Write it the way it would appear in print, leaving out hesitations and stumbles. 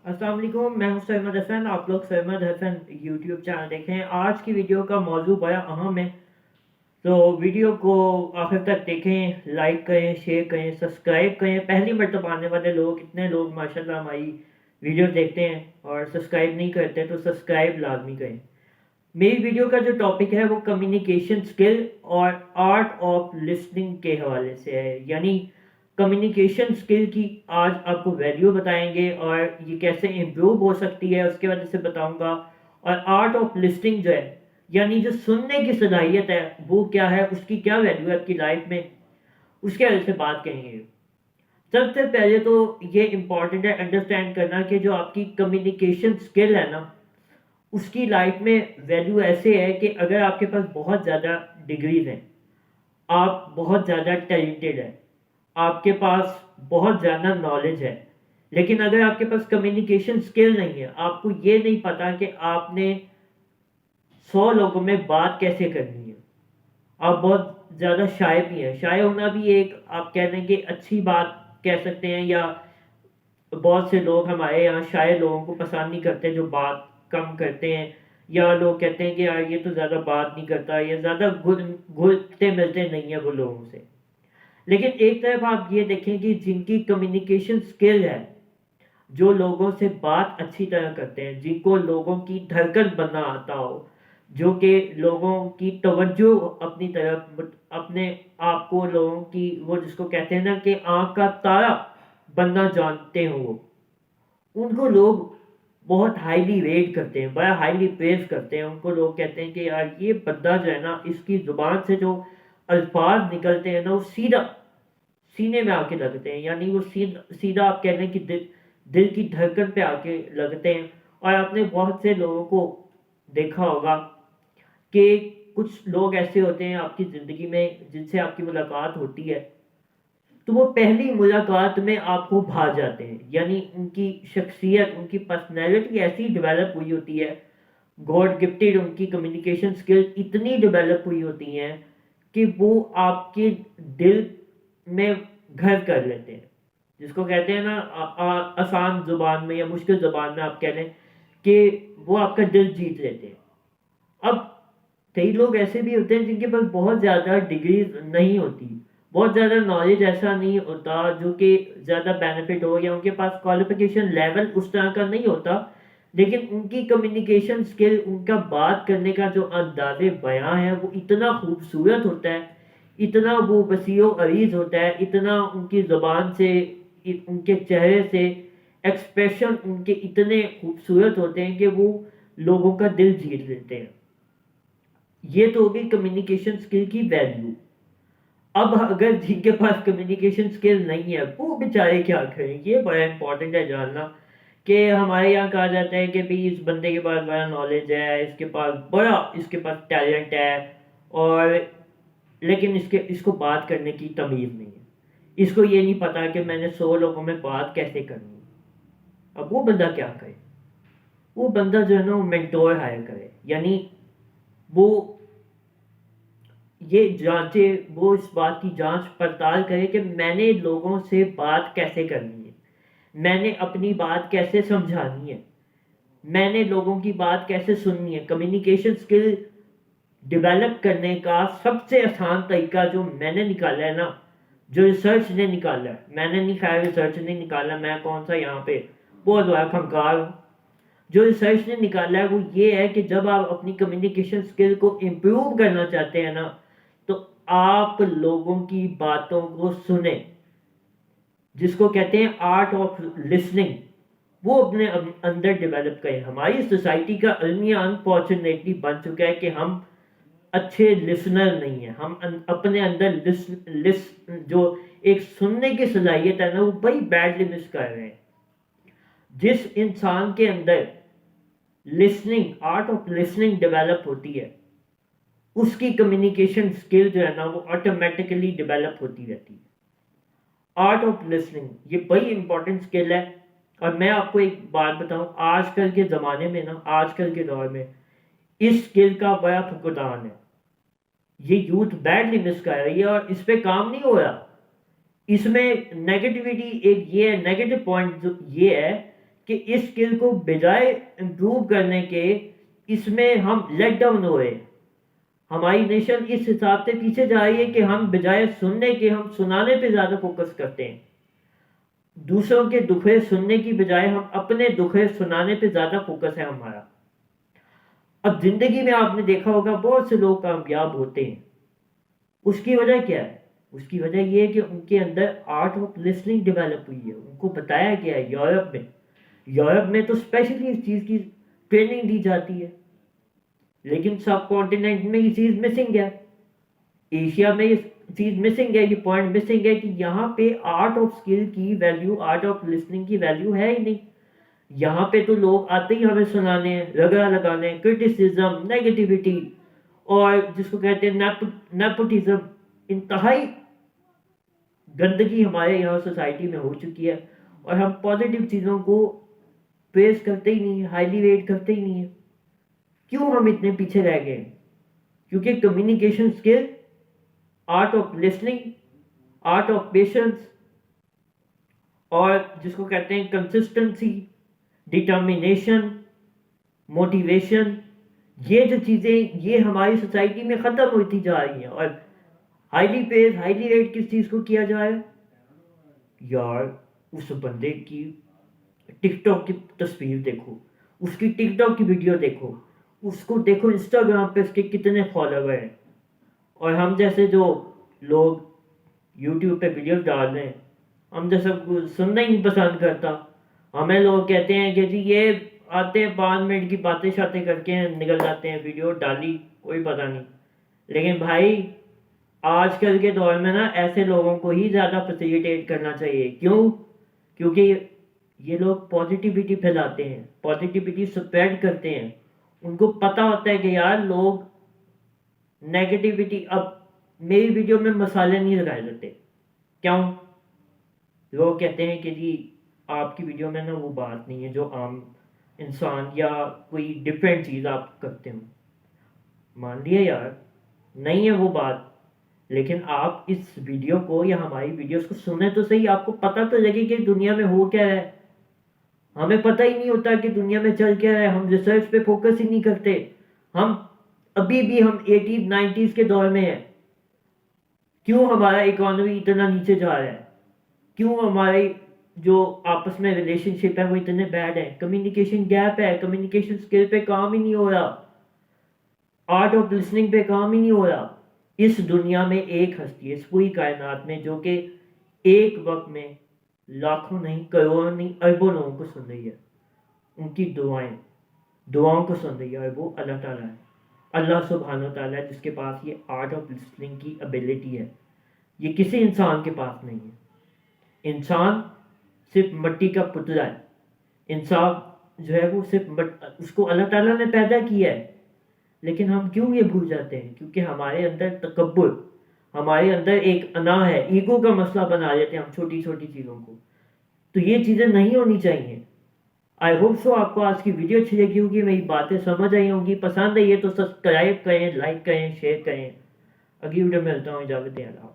السلام علیکم، میں ہوں سعید حسن۔ آپ لوگ سعید حسن یوٹیوب چینل دیکھیں۔ آج کی ویڈیو کا موضوع بڑا اہم ہے، تو ویڈیو کو آخر تک دیکھیں، لائک کریں، شیئر کریں، سبسکرائب کریں۔ پہلی مرتبہ آنے والے لوگ، اتنے لوگ ماشاءاللہ ہماری ویڈیو دیکھتے ہیں اور سبسکرائب نہیں کرتے، تو سبسکرائب لازمی کریں۔ میری ویڈیو کا جو ٹاپک ہے وہ کمیونیکیشن سکل اور آرٹ آف لسننگ کے حوالے سے ہے، یعنی کمیونیکیشن سکل کی آج آپ کو ویلیو بتائیں گے اور یہ کیسے امپروو ہو سکتی ہے اس کے وجہ سے بتاؤں گا، اور آرٹ آف لسننگ جو ہے، یعنی جو سننے کی صلاحیت ہے وہ کیا ہے، اس کی کیا ویلیو ہے آپ کی لائف میں، اس کے وجہ سے بات کریں گے۔ سب سے پہلے تو یہ امپورٹنٹ ہے انڈرسٹینڈ کرنا کہ جو آپ کی کمیونیکیشن سکل ہے نا، اس کی لائف میں ویلیو ایسے ہے کہ اگر آپ کے پاس بہت زیادہ ڈگریز ہیں، آپ بہت زیادہ ٹیلنٹڈ ہیں، آپ کے پاس بہت زیادہ نالج ہے، لیکن اگر آپ کے پاس کمیونیکیشن سکل نہیں ہے، آپ کو یہ نہیں پتا کہ آپ نے 100 لوگوں میں بات کیسے کرنی ہے، آپ بہت زیادہ شائع بھی ہیں۔ شائع ہونا بھی ایک آپ کہہ دیں کہ اچھی بات کہہ سکتے ہیں، یا بہت سے لوگ ہمارے یہاں شائع لوگوں کو پسند نہیں کرتے جو بات کم کرتے ہیں، یا لوگ کہتے ہیں کہ یار یہ تو زیادہ بات نہیں کرتا، یا زیادہ گھلتے ملتے نہیں ہیں وہ لوگوں سے۔ لیکن ایک طرف آپ یہ دیکھیں کہ جن کی کمیونیکیشن سکل ہے، جو لوگوں سے بات اچھی طرح کرتے ہیں، جن کو لوگوں کی دھڑکن بننا آتا ہو، جو کہ لوگوں کی توجہ اپنی طرف، اپنے آپ کو لوگوں کی، وہ جس کو کہتے ہیں نا کہ آنکھ کا تارا بننا جانتے ہوں، وہ ان کو لوگ بہت ہائیلی ریٹ کرتے ہیں، بڑا ہائیلی پریز کرتے ہیں۔ ان کو لوگ کہتے ہیں کہ یار یہ بندہ جو ہے نا، اس کی زبان سے جو الفاظ نکلتے ہیں نا، وہ سیدھا سینے میں آ کے لگتے ہیں، یعنی وہ سیدھا آپ کہہ لیں کہ دل کی دھڑکن پہ آ کے لگتے ہیں۔ اور آپ نے بہت سے لوگوں کو دیکھا ہوگا کہ کچھ لوگ ایسے ہوتے ہیں آپ کی زندگی میں جن سے آپ کی ملاقات ہوتی ہے، تو وہ پہلی ملاقات میں آپ کو بھا جاتے ہیں، یعنی ان کی شخصیت، ان کی پرسنالٹی ایسی ڈیولپ ہوئی ہوتی ہے، گاڈ گفٹیڈ ان کی کمیونیکیشن سکل اتنی ڈیولپ ہوئی ہوتی ہیں کہ وہ آپ کے دل میں گھر کر لیتے ہیں، جس کو کہتے ہیں نا آسان زبان میں یا مشکل زبان میں آپ کہہ لیں کہ وہ آپ کا دل جیت لیتے ہیں۔ اب کئی لوگ ایسے بھی ہوتے ہیں جن کے پاس بہت زیادہ ڈگریز نہیں ہوتی، بہت زیادہ نالج ایسا نہیں ہوتا جو کہ زیادہ بینیفٹ ہو، یا ان کے پاس کوالیفیکیشن لیول اس طرح کا نہیں ہوتا، لیکن ان کی کمیونیکیشن سکل، ان کا بات کرنے کا جو انداز بیاں ہے وہ اتنا خوبصورت ہوتا ہے، اتنا وہ وسیع و عریض ہوتا ہے، اتنا ان کی زبان سے، ان کے چہرے سے ایکسپریشن ان کے اتنے خوبصورت ہوتے ہیں کہ وہ لوگوں کا دل جیت لیتے ہیں۔ یہ تو ہوگی کمیونیکیشن سکل کی ویلیو۔ اب اگر جن کے پاس کمیونیکیشن سکل نہیں ہے وہ بیچارے کیا کریں، یہ بڑا امپورٹنٹ ہے جاننا۔ کہ ہمارے یہاں کہا جاتا ہے کہ بھئی اس بندے کے پاس بڑا نالج ہے، اس کے پاس ٹیلنٹ ہے، اور لیکن اس کو بات کرنے کی تمیز نہیں ہے، اس کو یہ نہیں پتا کہ میں نے 100 لوگوں میں بات کیسے کرنی ہے۔ اب وہ بندہ کیا کرے؟ وہ بندہ جو ہے نا وہ مینٹور ہائر کرے، یعنی وہ یہ جانچے، وہ اس بات کی جانچ پڑتال کرے کہ میں نے لوگوں سے بات کیسے کرنی ہے، میں نے اپنی بات کیسے سمجھانی ہے، میں نے لوگوں کی بات کیسے سننی ہے۔ کمیونیکیشن سکل ڈیولپ کرنے کا سب سے آسان طریقہ جو میں نے نکالا ہے نا، جو ریسرچ نے نکالا ہے، میں نے نہیں، خیر ریسرچ نے نکالا، میں کون سا یہاں پہ بہت بڑا فنکار ہوں، جو ریسرچ نے نکالا ہے وہ یہ ہے کہ جب آپ اپنی کمیونیکیشن سکل کو امپروو کرنا چاہتے ہیں نا، تو آپ لوگوں کی باتوں کو سنیں، جس کو کہتے ہیں آرٹ آف لسننگ، وہ اپنے اندر ڈیولپ کریں۔ ہماری سوسائٹی کا المیہ انفارچونیٹلی بن چکا ہے کہ ہم اچھے لسنر نہیں ہیں، ہم اپنے اندر جو ایک سننے کی صلاحیت ہے نا وہ بڑی بیڈلی مس کر رہے ہیں۔ جس انسان کے اندر listening, art of listening develop ہوتی ہے، اس کی کمیونیکیشن سکل جو ہے نا وہ آٹومیٹیکلی ڈیولپ ہوتی رہتی ہے۔ آرٹ آف لسننگ یہ بڑی امپورٹنٹ سکل ہے، اور میں آپ کو ایک بات بتاؤں، آج کل کے زمانے میں نا، آج کل کے دور میں اس سکل کا بڑا فقدان ہے، یہ یوتھ بیڈلی مس کر رہی ہے اور اس پہ کام نہیں ہو رہا۔ اس میں نیگیٹیوٹی ایک یہ ہے، نیگیٹو پوائنٹ یہ ہے کہ اس اسکل کو بجائے امپروو کرنے کے اس میں ہم لیٹ ڈاؤن ہو رہے ہیں. ہماری نیشن اس حساب سے پیچھے جا رہی ہے کہ ہم بجائے سننے کے ہم سنانے پہ زیادہ فوکس کرتے ہیں. دوسروں کے دکھے سننے کی بجائے ہم اپنے دکھے سنانے پہ زیادہ فوکس ہے ہمارا. اب زندگی میں آپ نے دیکھا ہوگا بہت سے لوگ کامیاب ہوتے ہیں. اس کی وجہ کیا ہے؟ اس کی وجہ یہ ہے کہ ان کے اندر آرٹ آف لسننگ ڈیولپ ہوئی ہے. ان کو بتایا گیا ہے یورپ میں تو اسپیشلی اس چیز کی ٹریننگ دی جاتی ہے. لیکن سب کانٹیننٹ میں یہ چیز مسنگ ہے. ایشیا میں یہ چیز مسنگ ہے, یہ پوائنٹ مسنگ ہے کہ یہاں پہ آرٹ آف اسکل کی ویلیو, آرٹ آف لسننگ کی ویلیو ہے ہی نہیں. یہاں پہ تو لوگ آتے ہی ہمیں سنانے ہیں, رگڑا لگانے, کرٹیسزم, نیگیٹیوٹی, اور جس کو کہتے ہیں نیپوٹزم. انتہائی گندگی ہمارے یہاں سوسائٹی میں ہو چکی ہے, اور ہم پازیٹیو چیزوں کو پیش کرتے ہی نہیں, ہائیلی ریٹ کرتے ہی نہیں ہیں. کیوں ہم اتنے پیچھے رہ گئے؟ کیونکہ communication skill, art of listening, art of patience, اور جس کو کہتے ہیں کنسسٹنسی, ڈٹرمینیشن, موٹیویشن, یہ جو چیزیں یہ ہماری سوسائٹی میں ختم ہوتی جا رہی ہیں. اور ہائیلی پیز, ہائیلی ریٹ کس چیز کو کیا جائے؟ یار اس بندے کی ٹک ٹاک کی تصویر دیکھو, اس کی ٹک ٹاک کی ویڈیو دیکھو, اس کو دیکھو انسٹاگرام پہ اس کے کتنے فالوور ہیں. اور ہم جیسے جو لوگ یوٹیوب پہ ویڈیوز ڈال رہے ہیں, ہم جیسا سننا ہی نہیں پسند کرتا. ہمیں لوگ کہتے ہیں کہ جی یہ آتے ہیں 5 منٹ کی باتیں شاتیں کر کے نکل جاتے ہیں, ویڈیو ڈالی کوئی پتہ نہیں. لیکن بھائی آج کل کے دور میں نا ایسے لوگوں کو ہی زیادہ فیسیلیٹیٹ کرنا چاہیے. کیوں؟ کیونکہ یہ لوگ پازیٹیوٹی پھیلاتے ہیں, پازیٹیوٹی سپریڈ کرتے ہیں. ان کو پتہ ہوتا ہے کہ یار لوگ نیگیٹیوٹی, اب میری ویڈیو میں مسالے نہیں لگائے جاتے. کیوں؟ لوگ کہتے ہیں کہ جی آپ کی ویڈیو میں نا وہ بات نہیں ہے جو عام انسان یا کوئی ڈفرینٹ چیز آپ کرتے ہوں. مان لیا یار نہیں ہے وہ بات, لیکن آپ اس ویڈیو کو یا ہماری ویڈیوز کو سنیں تو صحیح, آپ کو پتہ تو لگے کہ دنیا میں ہو کیا ہے. ہمیں پتہ ہی نہیں ہوتا کہ دنیا میں چل کیا ہے, ہم ریسرچ پہ فوکس ہی نہیں کرتے. ہم ابھی بھی ہم 80s 90s کے دور میں ہیں. کیوں ہمارا اکانومی اتنا نیچے جا رہا ہے؟ کیوں ہمارے جو آپس میں ریلیشن شپ ہے وہ اتنے بیڈ ہیں؟ کمیونیکیشن گیپ ہے, کمیونیکیشن اسکل پہ کام ہی نہیں ہو رہا, آرٹ آف لسننگ پہ کام ہی نہیں ہو رہا. اس دنیا میں ایک ہستی ہے اس پوری کائنات میں جو کہ ایک وقت میں لاکھوں نہیں, کروڑوں نہیں, اربوں لوگوں کو سن رہی ہے. ان کی دعاؤں کو سن رہی ہے, اور وہ اللہ تعالیٰ ہے. اللہ سبحانہ و تعالیٰ جس کے پاس یہ آرٹ آف لسننگ کی ابیلٹی ہے. یہ کسی انسان کے پاس نہیں ہے. انسان صرف مٹی کا پتلا ہے. انسان جو ہے وہ صرف اس کو اللہ تعالیٰ نے پیدا کیا ہے. لیکن ہم کیوں یہ بھول جاتے ہیں؟ کیونکہ ہمارے اندر تکبر, ہمارے اندر ایک انا ہے, ایگو کا مسئلہ بنا دیتے ہیں ہم چھوٹی چھوٹی چیزوں کو. تو یہ چیزیں نہیں ہونی چاہیے. آئی ہوپ سو آپ کو آج کی ویڈیو اچھی لگی ہوگی, میری باتیں سمجھ آئی ہوں گی. پسند آئی ہے تو سبسکرائب کریں, لائک کریں, شیئر کریں. اگلی ویڈیو میں ملتا ہوں, اجازت دیں. اللہ.